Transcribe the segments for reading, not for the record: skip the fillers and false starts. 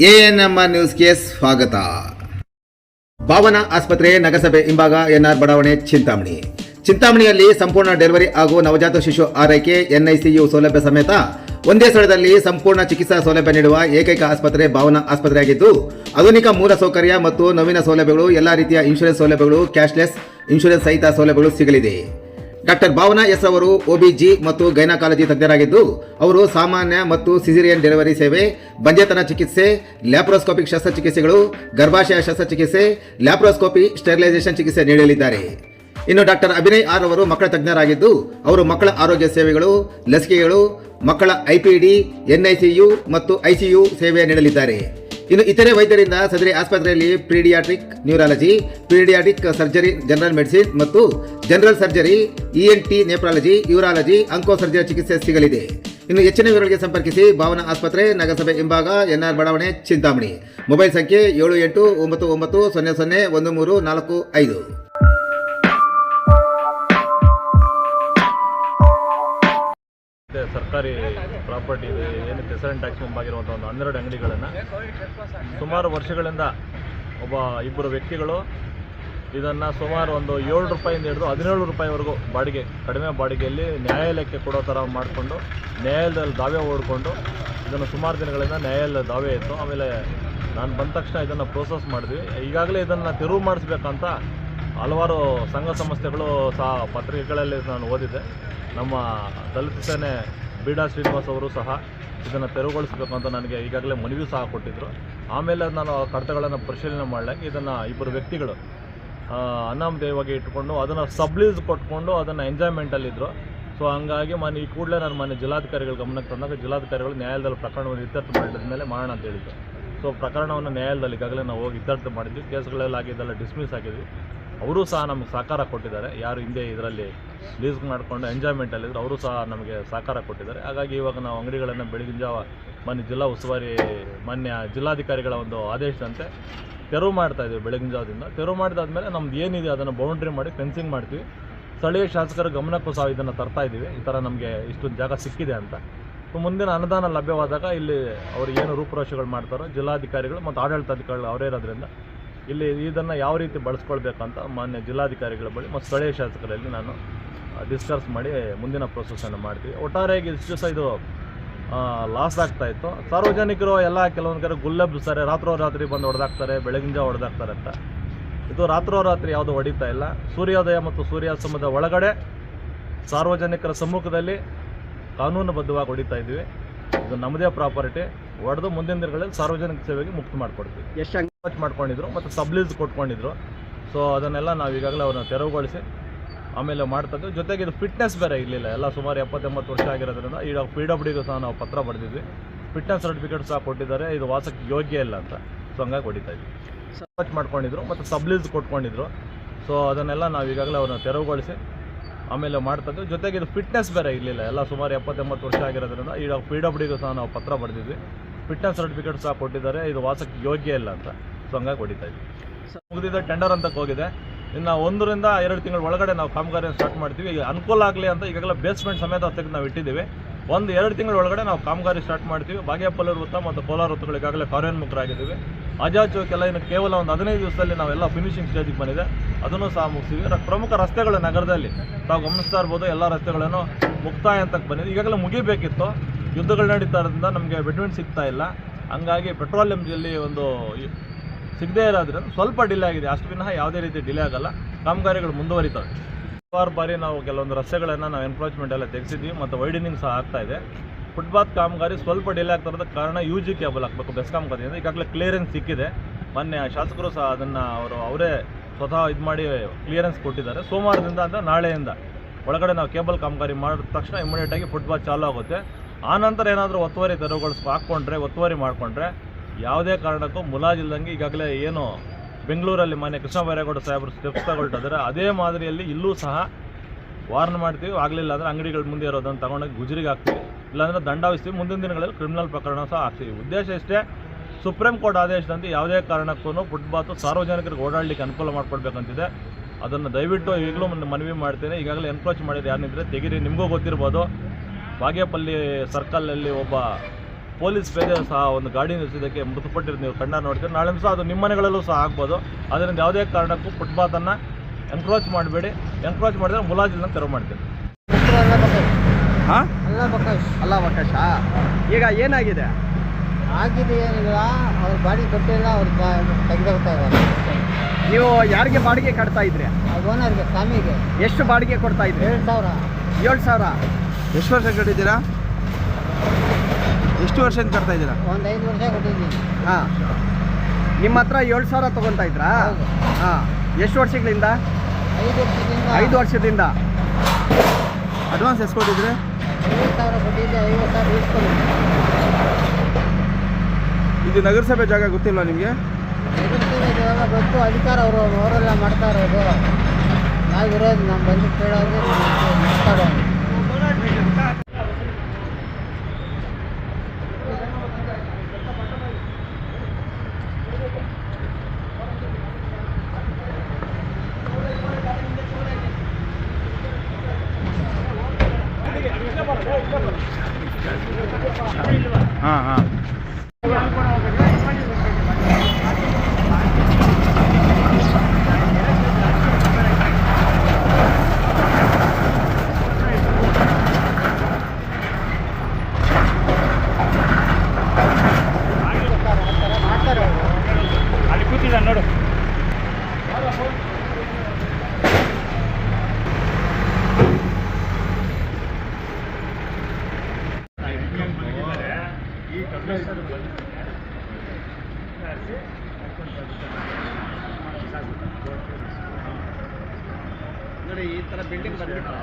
ANMR ನ್ಯೂಸ್ಗೆ ಸ್ವಾಗತ. ಭಾವನಾ ಆಸ್ಪತ್ರೆ ನಗರಸಭೆ ಹಿಂಭಾಗ ಎನ್ಆರ್ ಬಡಾವಣೆ ಚಿಂತಾಮಣಿಯಲ್ಲಿ ಸಂಪೂರ್ಣ ಡೆಲಿವರಿ ಹಾಗೂ ನವಜಾತ ಶಿಶು ಆರೈಕೆ NICU ಸೌಲಭ್ಯ ಸಮೇತ ಒಂದೇ ಸ್ಥಳದಲ್ಲಿ ಸಂಪೂರ್ಣ ಚಿಕಿತ್ಸಾ ಸೌಲಭ್ಯ ನೀಡುವ ಏಕೈಕ ಆಸ್ಪತ್ರೆ ಭಾವನಾ ಆಸ್ಪತ್ರೆಯಾಗಿದ್ದು, ಆಧುನಿಕ ಮೂಲ ಸೌಕರ್ಯ ಮತ್ತು ನವೀನ ಸೌಲಭ್ಯಗಳು, ಎಲ್ಲ ರೀತಿಯ ಇನ್ಶೂರೆನ್ಸ್ ಸೌಲಭ್ಯಗಳು, ಕ್ಯಾಶ್ಲೆಸ್ ಇನ್ಶೂರೆನ್ಸ್ ಸಹಿತ ಸೌಲಭ್ಯಗಳು ಸಿಗಲಿದೆ. ಡಾಕ್ಟರ್ ಭಾವನಾ ಎಸ್ ಅವರು OBG ಮತ್ತು ಗೈನಕಾಲಜಿ ತಜ್ಞರಾಗಿದ್ದು, ಅವರು ಸಾಮಾನ್ಯ ಮತ್ತು ಸಿಸೇರಿಯನ್ ಡೆಲಿವರಿ ಸೇವೆ, ಬಂಜೆತನ ಚಿಕಿತ್ಸೆ, ಲ್ಯಾಪ್ರೋಸ್ಕೋಪಿಕ್ ಶಸ್ತ್ರಚಿಕಿತ್ಸೆಗಳು, ಗರ್ಭಾಶಯ ಶಸ್ತ್ರಚಿಕಿತ್ಸೆ, ಲ್ಯಾಪ್ರೋಸ್ಕೋಪಿ ಸ್ಟೆರಿಲೈಸೇಷನ್ ಚಿಕಿತ್ಸೆ ನೀಡಲಿದ್ದಾರೆ. ಇನ್ನು ಡಾಕ್ಟರ್ ಅಭಿನಯ್ ಆರ್ ಅವರು ಮಕ್ಕಳ ತಜ್ಞರಾಗಿದ್ದು, ಅವರು ಮಕ್ಕಳ ಆರೋಗ್ಯ ಸೇವೆಗಳು, ಲಸಿಕೆಗಳು, ಮಕ್ಕಳ IPD, NICU ಮತ್ತು ICU ಸೇವೆ ನೀಡಲಿದ್ದಾರೆ. ಇನ್ನು ಇತರೆ ವೈದ್ಯರಿಂದ ಸದರಿ ಆಸ್ಪತ್ರೆಯಲ್ಲಿ paediatric neurology, paediatric surgery, general medicine ಮತ್ತು general surgery, ENT nephrology, urology, onco surgery ಚಿಕಿತ್ಸೆ ಸಿಗಲಿದೆ. ಇನ್ನು ಹೆಚ್ಚಿನ ವಿವರಗಳಿಗೆ ಸಂಪರ್ಕಿಸಿ ಭಾವನಾ ಆಸ್ಪತ್ರೆ, ನಗರಸಭೆ ಹಿಂಭಾಗ, NR ಬಡಾವಣೆ, ಚಿಂತಾಮಣಿ. ಮೊಬೈಲ್ ಸಂಖ್ಯೆ 7899001345. ಸರ್ಕಾರಿ ಪ್ರಾಪರ್ಟಿ ಇದೆ, ಏನು ಪ್ರೆಸಿಡೆಂಟ್ ಟ್ಯಾಕ್ಸ್ ಮುಂಬಾಗಿರುವಂಥ ಒಂದು 12 ಅಂಗಡಿಗಳನ್ನು ಸುಮಾರು ವರ್ಷಗಳಿಂದ ಇಬ್ಬರು ವ್ಯಕ್ತಿಗಳು ಇದನ್ನು ಸುಮಾರು ಒಂದು ₹7 ಹಿಡಿದು ₹17ವರೆಗೂ ಬಾಡಿಗೆ, ಕಡಿಮೆ ಬಾಡಿಗೆಯಲ್ಲಿ ನ್ಯಾಯಾಲಯಕ್ಕೆ ಕೊಡೋ ಥರ ಮಾಡಿಕೊಂಡು ನ್ಯಾಯಾಲಯದಲ್ಲಿ ದಾವೆ ಓಡಿಕೊಂಡು ಇದನ್ನು ಸುಮಾರು ದಿನಗಳಿಂದ ನ್ಯಾಯಾಲಯದ ದಾವೆ ಇತ್ತು. ಆಮೇಲೆ ನಾನು ಬಂದ ತಕ್ಷಣ ಇದನ್ನು ಪ್ರೋಸೆಸ್ ಮಾಡಿದ್ವಿ. ಈಗಾಗಲೇ ಇದನ್ನು ತೆರವು ಮಾಡಿಸ್ಬೇಕಂತ ಹಲವಾರು ಸಂಘ ಸಂಸ್ಥೆಗಳು ಸಹ ಪತ್ರಿಕೆಗಳಲ್ಲಿ ನಾನು ಓದಿದ್ದೆ. ನಮ್ಮ ದಲಿತ ಸೇನೆ ಬೀಡಾ ಶ್ರೀನಿವಾಸ್ ಅವರು ಸಹ ಇದನ್ನು ತೆರವುಗೊಳಿಸಬೇಕು ಅಂತ ನನಗೆ ಈಗಾಗಲೇ ಮನವಿ ಸಹ ಕೊಟ್ಟಿದ್ದರು. ಆಮೇಲೆ ನಾನು ಕಡತಗಳನ್ನು ಪರಿಶೀಲನೆ ಮಾಡಲಾಗಿ ಇದನ್ನು ಇಬ್ಬರು ವ್ಯಕ್ತಿಗಳು ಅನಾಮಧೇಯವಾಗಿ ಇಟ್ಕೊಂಡು ಅದನ್ನು ಸಬ್ಲೀಸ್ ಕೊಟ್ಕೊಂಡು ಅದನ್ನು ಎಂಜಾಯ್ಮೆಂಟಲ್ಲಿದ್ದರು. ಸೊ ಹಂಗಾಗಿ ಈ ಕೂಡಲೇ ನಾನು ಮಾನ್ಯ ಜಿಲ್ಲಾಧಿಕಾರಿಗಳ ಗಮನಕ್ಕೆ ತಂದಾಗ ಜಿಲ್ಲಾಧಿಕಾರಿಗಳು ನ್ಯಾಯಾಲಯದಲ್ಲಿ ಪ್ರಕರಣವನ್ನು ಇತ್ಯರ್ಥ ಮಾಡಿದ ಮೇಲೆ ಮಾಡೋಣ ಅಂತ ಹೇಳಿದ್ರು. ಸೊ ಪ್ರಕರಣವನ್ನು ನ್ಯಾಯಾಲಯದಲ್ಲಿ ಈಗಾಗಲೇ ನಾವು ಹೋಗಿ ಇತ್ಯರ್ಥ ಮಾಡಿದ್ವಿ. ಕೇಸ್ಗಳೆಲ್ಲ ಆಗಿದ್ದೆಲ್ಲ ಡಿಸ್ಮಿಸ್ ಆಗಿದ್ವಿ. ಅವರು ಸಹ ನಮಗೆ ಸಹಕಾರ ಕೊಟ್ಟಿದ್ದಾರೆ. ಯಾರು ಹಿಂದೆ ಇದರಲ್ಲಿ ಲೀಸ್ ಮಾಡಿಕೊಂಡು ಎಂಜಾಯ್ಮೆಂಟಲ್ಲಿದ್ದರು ಅವರು ಸಹ ನಮಗೆ ಸಹಕಾರ ಕೊಟ್ಟಿದ್ದಾರೆ. ಹಾಗಾಗಿ ಇವಾಗ ನಾವು ಅಂಗಡಿಗಳನ್ನು ಬೆಳಗಿನ ಜಾವ ಮಾನ್ಯ ಜಿಲ್ಲಾ ಉಸ್ತುವಾರಿ ಮಾನ್ಯ ಜಿಲ್ಲಾಧಿಕಾರಿಗಳ ಒಂದು ಆದೇಶದಂತೆ ತೆರವು ಮಾಡ್ತಾಯಿದ್ದೀವಿ. ಬೆಳಗಿನ ಜಾವದಿಂದ ತೆರವು ಮಾಡಿದಾದ್ಮೇಲೆ ನಮ್ದು ಏನಿದೆ ಅದನ್ನು ಬೌಂಡ್ರಿ ಮಾಡಿ ಫೆನ್ಸಿಂಗ್ ಮಾಡ್ತೀವಿ. ಸ್ಥಳೀಯ ಶಾಸಕರ ಗಮನಕ್ಕೂ ಸಹ ಇದನ್ನು ತರ್ತಾ ಇದ್ದೀವಿ, ಈ ಥರ ನಮಗೆ ಇಷ್ಟೊಂದು ಜಾಗ ಸಿಕ್ಕಿದೆ ಅಂತ. ಮುಂದಿನ ಅನುದಾನ ಲಭ್ಯವಾದಾಗ ಇಲ್ಲಿ ಅವರು ಏನು ರೂಪುರೇಷೆಗಳು ಮಾಡ್ತಾರೋ ಜಿಲ್ಲಾಧಿಕಾರಿಗಳು ಮತ್ತು ಆಡಳಿತಾಧಿಕಾರಿಗಳು ಅವರೇ ಇರೋದ್ರಿಂದ ಇಲ್ಲಿ ಇದನ್ನು ಯಾವ ರೀತಿ ಬಳಸ್ಕೊಳ್ಬೇಕಂತ ಮಾನ್ಯ ಜಿಲ್ಲಾಧಿಕಾರಿಗಳ ಬಳಿ ಮತ್ತು ಸ್ಥಳೀಯ ಶಾಸಕರಲ್ಲಿ ನಾನು ಡಿಸ್ಕಸ್ ಮಾಡಿ ಮುಂದಿನ ಪ್ರೋಸೆಸ್ಸನ್ನು ಮಾಡ್ತೀವಿ. ಒಟ್ಟಾರೆಯಾಗಿ ಇಷ್ಟು ದಿವಸ ಇದು ಲಾಸ್ ಆಗ್ತಾಯಿತ್ತು. ಸಾರ್ವಜನಿಕರು ಎಲ್ಲ ಕೆಲವೊಂದು ಕಡೆ ಗುಲ್ಲೆಬ್ಬಿಸ್ತಾರೆ, ರಾತ್ರಿ ಬಂದು ಹೊಡೆದಾಕ್ತಾರೆ, ಬೆಳಗಿನ ಜಾವ ಹೊಡೆದಾಕ್ತಾರೆ ಅಂತ. ಇದು ರಾತ್ರಿ ಯಾವುದು ಹೊಡಿತಾ ಇಲ್ಲ. ಸೂರ್ಯೋದಯ ಮತ್ತು ಸೂರ್ಯಾಸ್ತಮದ ಒಳಗಡೆ ಸಾರ್ವಜನಿಕರ ಸಮ್ಮುಖದಲ್ಲಿ ಕಾನೂನುಬದ್ಧವಾಗಿ ಹೊಡಿತಾ ಇದ್ವಿ. ಇದು ನಮ್ಮದೇ ಪ್ರಾಪರ್ಟಿ. ಹೊಡೆದು ಮುಂದಿನ ದಿನಗಳಲ್ಲಿ ಸಾರ್ವಜನಿಕ ಸೇವೆಗೆ ಮುಕ್ತ ಮಾಡಿಕೊಡ್ತೀವಿ. ಎಷ್ಟು ಅಂಗಡಿ ಮಾಡ್ಕೊಂಡಿದ್ರು ಮತ್ತು ಸಬ್ಲೀಸ್ ಕೊಟ್ಕೊಂಡಿದ್ರು. ಸೊ ಅದನ್ನೆಲ್ಲ ನಾವು ಈಗಾಗಲೇ ಅವ್ರನ್ನ ತೆರವುಗೊಳಿಸಿ ಆಮೇಲೆ ಮಾಡ್ತಾಯಿದ್ವಿ. ಜೊತೆಗೆ ಇದು ಫಿಟ್ನೆಸ್ ಬೇರೆ ಇರಲಿಲ್ಲ. ಎಲ್ಲ ಸುಮಾರು 70-80 ವರ್ಷ ಆಗಿರೋದ್ರಿಂದ ಈಗ PWDಗೂ ಸಹ ನಾವು ಪತ್ರ ಬರೆದಿದ್ವಿ. ಫಿಟ್ನೆಸ್ ಸರ್ಟಿಫಿಕೇಟ್ ಸಹ ಕೊಟ್ಟಿದ್ದಾರೆ, ಇದು ವಾಸಕ್ಕೆ ಯೋಗ್ಯ ಇಲ್ಲ ಅಂತ. ಸೊ ಹಂಗಾಗಿ ಹೊಡಿತಾ ಇದ್ವಿ. ಮಾಡ್ಕೊಂಡಿದ್ರು ಮತ್ತು ಸಬ್ಲೀಸ್ ಕೊಟ್ಕೊಂಡಿದ್ರು. ಸೊ ಅದನ್ನೆಲ್ಲ ನಾವು ಈಗಾಗಲೇ ಅವ್ರನ್ನ ತೆರವುಗೊಳಿಸಿ ಆಮೇಲೆ ಮಾಡ್ತಾಯಿದ್ವಿ. ಜೊತೆಗೆ ಇದು ಫಿಟ್ನೆಸ್ ಬೇರೆ ಇರಲಿಲ್ಲ. ಎಲ್ಲ ಸುಮಾರು 70-80 ವರ್ಷ ಆಗಿರೋದ್ರಿಂದ ಈಗ PWDಗೂ ಸಹ ನಾವು ಪತ್ರ ಬರೆದಿದ್ವಿ. ಫಿಟ್ನೆಸ್ ಸರ್ಟಿಫಿಕೇಟ್ ಸಹ ಕೊಟ್ಟಿದ್ದಾರೆ, ಇದು ವಾಸಕ್ಕೆ ಯೋಗ್ಯ ಇಲ್ಲ ಅಂತ. ಸೊ ಹಂಗಾಗಿ ಹೊಡಿತಾ ಇದ್ವಿ. ಮುಗಿದಿದೆ, ಟೆಂಡರ್ ಅಂತಕ್ಕೆ ಹೋಗಿದೆ. ಇನ್ನು 1 ರಿಂದ 2 ತಿಂಗಳ ಒಳಗಡೆ ನಾವು ಕಾಮಗಾರಿಯನ್ನು ಸ್ಟಾರ್ಟ್ ಮಾಡ್ತೀವಿ. ಈಗ ಅನುಕೂಲ ಆಗಲಿ ಅಂತ ಈಗಾಗಲೇ ಬೇಸ್ಮೆಂಟ್ ಸಮೇತ ತೆಗೆದು ನಾವು ಇಟ್ಟಿದ್ದೀವಿ. 1-2 ತಿಂಗಳ ಒಳಗಡೆ ನಾವು ಕಾಮಗಾರಿ ಸ್ಟಾರ್ಟ್ ಮಾಡ್ತೀವಿ. ಬಾಗೇಪಲ್ಲಿ ವೃತ್ತ ಮತ್ತು ಕೋಲಾರ ವೃತ್ತಗಳು ಈಗಾಗಲೇ ಕಾರ್ಯೋನ್ಮುಖರಾಗಿದ್ದೀವಿ. ಆಜಾದ್ ಚೌಕೆಲ್ಲ ಇನ್ನು ಕೇವಲ ಒಂದು 15 ದಿವಸದಲ್ಲಿ ನಾವೆಲ್ಲ ಫಿನಿಶಿಂಗ್ ಸ್ಟೇಜಿಗೆ ಬಂದಿದೆ, ಅದನ್ನು ಸಹ ಮುಗಿಸ್ತೀವಿ. ಪ್ರಮುಖ ರಸ್ತೆಗಳು ನಗರದಲ್ಲಿ ತಾವು ಗಮನಿಸ್ತಾ ಇರ್ಬೋದು, ಎಲ್ಲ ರಸ್ತೆಗಳನ್ನು ಮುಕ್ತಾಯ ಅಂತಕ್ಕೆ ಬಂದಿದೆ. ಈಗಾಗಲೇ ಮುಗಿಬೇಕಿತ್ತು, ಯುದ್ಧಗಳು ನಡೀತಾ ಇರೋದ್ರಿಂದ ನಮಗೆ ಬೆಡ್ಮೆಂಟ್ ಸಿಗ್ತಾ ಇಲ್ಲ. ಹಂಗಾಗಿ ಪೆಟ್ರೋಲಿಯಂನಲ್ಲಿ ಒಂದು ಸಿಗದೇ ಇರೋದ್ರಿಂದ ಸ್ವಲ್ಪ ಡಿಲೇ ಆಗಿದೆ. ಅಷ್ಟು ವಿನಃ ಯಾವುದೇ ರೀತಿ ಡಿಲೇ ಆಗಲ್ಲ, ಕಾಮಗಾರಿಗಳು ಮುಂದುವರಿತವೆ. ಸುಮಾರು ಬಾರಿ ನಾವು ಕೆಲವೊಂದು ರಸ್ತೆಗಳನ್ನು ನಾವು ಎನ್ಕ್ರೋಚ್ಮೆಂಟ್ ಎಲ್ಲ ತೆಗೆಸಿದ್ವಿ ಮತ್ತು ವೈಡನಿಂಗ್ ಸಹ ಆಗ್ತಾಯಿದೆ. ಫುಟ್ಪಾತ್ ಕಾಮಗಾರಿ ಸ್ವಲ್ಪ ಡಿಲೇ ಆಗ್ತಾ ಇರೋದು ಕಾರಣ UG ಕೇಬಲ್ ಹಾಕಬೇಕು ಬೆಸ್ಕಾಂ ಕಡೆಯಿಂದ. ಈಗಾಗಲೇ ಕ್ಲಿಯರೆನ್ಸ್ ಸಿಕ್ಕಿದೆ. ಮಾನ್ಯ ಶಾಸಕರು ಸಹ ಅದನ್ನು ಅವರೇ ಸ್ವತಃ ಇದು ಮಾಡಿ ಕ್ಲಿಯರೆನ್ಸ್ ಕೊಟ್ಟಿದ್ದಾರೆ. ಸೋಮವಾರದಿಂದ ಅಂದರೆ ನಾಳೆಯಿಂದ ಒಳಗಡೆ ನಾವು ಕೇಬಲ್ ಕಾಮಗಾರಿ ಮಾಡಿದ ತಕ್ಷಣ ಇಮಿಡಿಯೇಟಾಗಿ ಫುಟ್ಪಾತ್ ಚಾಲು ಆಗುತ್ತೆ. ಆನಂತರ ಏನಾದರೂ ಒತ್ತುವರಿ ಒತ್ತುವರಿ ಮಾಡಿಕೊಂಡ್ರೆ ಯಾವುದೇ ಕಾರಣಕ್ಕೂ ಮುಲಾಜಿಲ್ದಂಗೆ ಈಗಾಗಲೇ ಏನು ಬೆಂಗಳೂರಲ್ಲಿ ಮಾನ್ಯ ಕೃಷ್ಣ ಬೈರೇಗೌಡ ಸಾಹೇಬರು ಸ್ಟೆಪ್ಸ್ ತಗೊಳ್ತಿದ್ದಾರೆ, ಅದೇ ಮಾದರಿಯಲ್ಲಿ ಇಲ್ಲೂ ಸಹ ವಾರ್ನ್ ಮಾಡ್ತೀವಿ. ಆಗಲಿಲ್ಲ ಅಂದರೆ ಅಂಗಡಿಗಳ ಮುಂದೆ ಇರೋದನ್ನು ತಗೊಂಡೋಗಿ ಗುಜರಿಗೆ ಹಾಕ್ತೀವಿ, ಇಲ್ಲಾಂದರೆ ದಂಡಾವಿಸ್ತೀವಿ. ಮುಂದಿನ ದಿನಗಳಲ್ಲಿ ಕ್ರಿಮಿನಲ್ ಪ್ರಕರಣ ಸಹ ಹಾಕ್ತೀವಿ. ಉದ್ದೇಶ ಇಷ್ಟೇ, ಸುಪ್ರೀಂ ಕೋರ್ಟ್ ಆದೇಶದಂತೆ ಯಾವುದೇ ಕಾರಣಕ್ಕೂ ಫುಟ್ಪಾತು ಸಾರ್ವಜನಿಕರಿಗೆ ಓಡಾಡಲಿಕ್ಕೆ ಅನುಕೂಲ ಮಾಡಿಕೊಡ್ಬೇಕಂತಿದೆ. ಅದನ್ನು ದಯವಿಟ್ಟು ಈಗಲೂ ಮನವಿ ಮಾಡ್ತೇನೆ. ಈಗಾಗಲೇ ಎನ್ಕ್ರೋಚ್ ಮಾಡಿದ್ರೆ ಯಾರಿದ್ರೆ ತೆಗೀರಿ. ನಿಮಗೂ ಗೊತ್ತಿರ್ಬೋದು, ಬಾಗೇಪಲ್ಲಿ ಸರ್ಕಲಲ್ಲಿ ಒಬ್ಬ ಪೊಲೀಸ್ ಬೇರೆ ಸಹ ಒಂದು ಗಾಡಿ ನಿಲ್ಲಿಸಿದ್ದಕ್ಕೆ ಮೃತಪಟ್ಟಿರೋದು ನೀವು ಕಣ್ಣ ನೋಡ್ತೀರಿ. ನಾಳೆ ಸಹ ಅದು ನಿಮ್ಮ ಮನೆಗಳಲ್ಲೂ ಸಹ ಆಗ್ಬೋದು. ಅದರಿಂದ ಯಾವುದೇ ಕಾರಣಕ್ಕೂ ಫುಟ್ಪಾತನ್ನು ಎಂಕ್ರೋಚ್ ಮಾಡಬೇಡಿ. ಎಂಕ್ರೋಚ್ ಮಾಡಿದ್ರೆ ಮುಲಾಜಿನ ತೆರವು ಮಾಡ್ತೀವಿ. ಹಾಂ ಅಲ್ಲ ಅವಕಾಶ. ಈಗ ಏನಾಗಿದೆ? ಆಗಿದೆ ಏನಿಲ್ಲ, ಅವ್ರ ಬಾಡಿಗೆ ಕೊಟ್ಟಿಲ್ಲ, ಅವ್ರು ತೆಗೆದೋಗ್ತಾ ಇದ್ದಾರೆ. ನೀವು ಯಾರಿಗೆ ಬಾಡಿಗೆ ಕಟ್ತಾ ಇದ್ರಿ? ಓನರ್ಗೆ, ಸ್ವಾಮಿಗೆ. ಎಷ್ಟು ಬಾಡಿಗೆ ಕೊಡ್ತಾ ಇದ್ರಿ? 7,000. ಎಷ್ಟು ವರ್ಷ ಕಟ್ಟಿದ್ದೀರಾ? ಎಷ್ಟು ವರ್ಷದಿಂದ ಕಟ್ತಾ ಇದ್ದೀರಾ? ಒಂದು 5 ವರ್ಷ ಕೊಟ್ಟಿದ್ದೀನಿ. ಹಾಂ, ನಿಮ್ಮ ಹತ್ರ 7,000 ತೊಗೊತಾ ಇದ್ರಾ? ಹೌದು. ಹಾಂ, ಎಷ್ಟು ವರ್ಷಗಳಿಂದ? 5 ವರ್ಷದಿಂದ. 5 ವರ್ಷದಿಂದ. ಅಡ್ವಾನ್ಸ್ ಎಷ್ಟು ಕೊಟ್ಟಿದ್ರಿ? 50,000 ಕೊಟ್ಟಿದ್ದೆ, 50,000 ಇಸ್ಕೊಂಡಿದ್ದೆ. ಇದು ನಗರಸಭೆ ಜಾಗ ಗೊತ್ತಿಲ್ವಾ ನಿಮಗೆ? ಗೊತ್ತು, ಅಧಿಕಾರ ಅವರೆಲ್ಲ ಮಾಡ್ತಾ ಇರೋದು. ನಾವಿರೋದು ನಮ್ಮ ಬಂದು ಕೇಳೋದು, ಮಾತಾಡೋದು. ಹಾಂ ಹಾಂ. ಅಲ್ಲಿ ಕೂತಿದ್ದ ನೋಡು. ನೋಡಿ, ಈ ಥರ ಬಿಲ್ಡಿಂಗ್ ಬಂದ್ಬಿಟ್ರೆ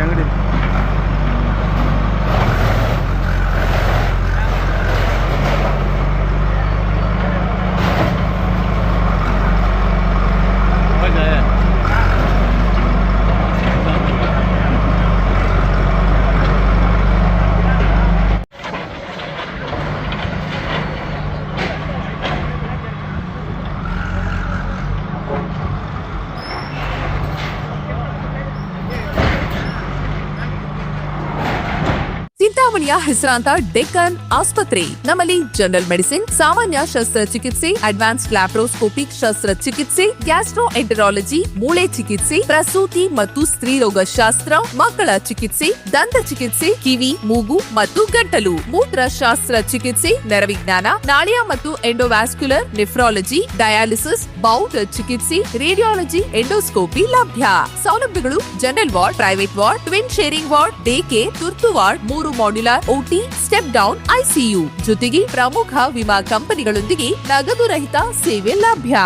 ಅಂಗಡಿ ಚಿಂತಾಮಣಿಯ ಹೆಸರಾಂತ ಡೆಕ್ಕನ್ ಆಸ್ಪತ್ರೆ. ನಮ್ಮಲ್ಲಿ ಜನರಲ್ ಮೆಡಿಸಿನ್, ಸಾಮಾನ್ಯ ಶಸ್ತ್ರಚಿಕಿತ್ಸೆ, ಅಡ್ವಾನ್ಸ್ ಲ್ಯಾಪ್ರೋಸ್ಕೋಪಿಕ್ ಶಸ್ತ್ರಚಿಕಿತ್ಸೆ, ಗ್ಯಾಸ್ಟ್ರೋ ಎಂಟರಾಲಜಿ, ಮೂಳೆ ಚಿಕಿತ್ಸೆ, ಪ್ರಸೂತಿ ಮತ್ತು ಸ್ತ್ರೀರೋಗ ಶಾಸ್ತ್ರ, ಮಕ್ಕಳ ಚಿಕಿತ್ಸೆ, ದಂತ ಚಿಕಿತ್ಸೆ, ಕಿವಿ, ಮೂಗು ಮತ್ತು ಗಂಟಲು, ಮೂತ್ರ ಶಾಸ್ತ್ರ ಚಿಕಿತ್ಸೆ, ನರವಿಜ್ಞಾನ, ನಾಳಿಯ ಮತ್ತು ಎಂಡೋವ್ಯಾಸ್ಕ್ಯುಲರ್, ನೆಫ್ರಾಲಜಿ, ಡಯಾಲಿಸಿಸ್, ಬೌಲ್ ಚಿಕಿತ್ಸೆ, ರೇಡಿಯಾಲಜಿ, ಎಂಡೋಸ್ಕೋಪಿ ಲಭ್ಯ. ಸೌಲಭ್ಯಗಳು: general ward, private ward, twin sharing ward, day care, ತುರ್ತು ward, 3 modular OT, step down ICU ಜೊತೆಗೆ ಪ್ರಮುಖ ವಿಮಾ ಕಂಪನಿಗಳೊಂದಿಗೆ ನಗದು ರಹಿತ ಸೇವೆ ಲಭ್ಯ.